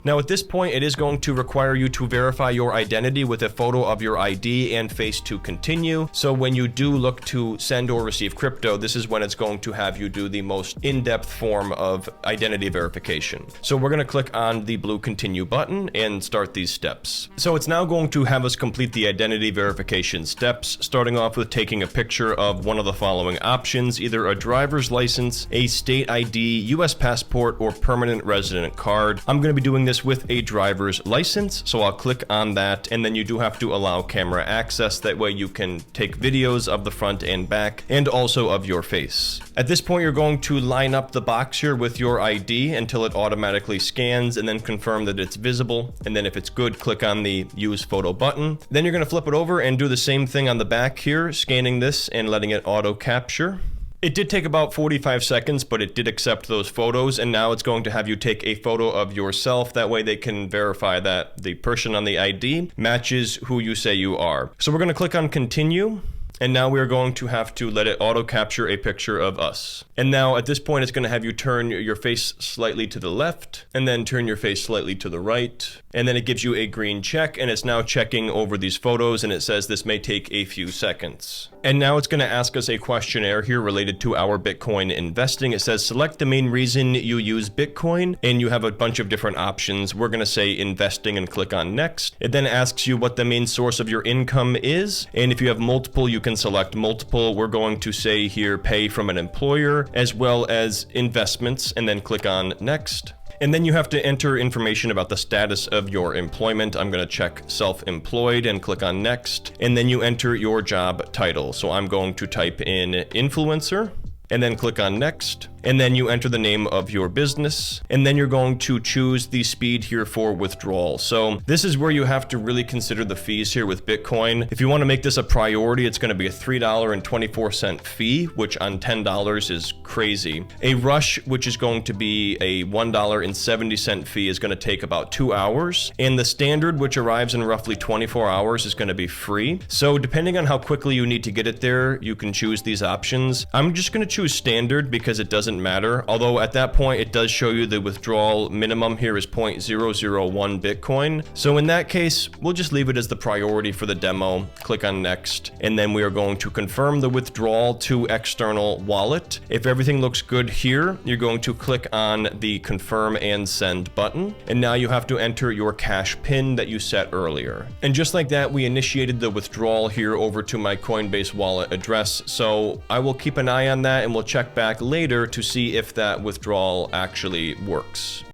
Now at this point, it is going to require you to verify your identity with a photo of your ID and face to continue. So when you do look to send or receive crypto, this is when it's going to have you do the most in-depth form of identity verification. So we're going to click on the blue continue button and start these steps. So it's now going to have us complete the identity verification steps, starting off with taking a picture of one of the following options, either a driver's license, a state ID, US passport, or permanent resident card. I'm going to be doing this with a driver's license, so I'll click on that, and then you do have to allow camera access. That way you can take videos of the front and back and also of your face. At this point, you're going to line up the box here with your ID until it automatically scans, and then confirm that it's visible, and then if it's good, click on the use photo button. Then you're going to flip it over and do the same thing on the back here, scanning this and letting it auto capture. It did take about 45 seconds, but it did accept those photos, and now it's going to have you take a photo of yourself. That way they can verify that the person on the ID matches who you say you are. So we're going to click on continue. And now we're going to have to let it auto capture a picture of us. And now at this point, it's going to have you turn your face slightly to the left and then turn your face slightly to the right. And then it gives you a green check, and it's now checking over these photos, and it says this may take a few seconds. And now it's going to ask us a questionnaire here related to our Bitcoin investing. It says select the main reason you use Bitcoin, and you have a bunch of different options. We're going to say investing and click on next. It then asks you what the main source of your income is, and if you have multiple, you can select multiple. We're going to say here pay from an employer as well as investments, and then click on next. And then you have to enter information about the status of your employment. I'm going to check self-employed and click on next. And then you enter your job title. So I'm going to type in influencer and then click on next. And then you enter the name of your business, and then you're going to choose the speed here for withdrawal. So this is where you have to really consider the fees here with Bitcoin. If you want to make this a priority, it's going to be a $3.24 fee, which on $10 is crazy. A rush, which is going to be a $1.70 fee, is going to take about 2 hours. And the standard, which arrives in roughly 24 hours, is going to be free. So depending on how quickly you need to get it there, you can choose these options. I'm just going to choose standard because it doesn't matter, although at that point it does show you the withdrawal minimum here is 0.001 Bitcoin. So in that case, we'll just leave it as the priority for the demo. Click on next, and then we are going to confirm the withdrawal to external wallet. If everything looks good here, you're going to click on the confirm and send button, and now you have to enter your cash pin that you set earlier. And just like that, we initiated the withdrawal here over to my Coinbase wallet address. So I will keep an eye on that, and we'll check back later to see if that withdrawal actually works.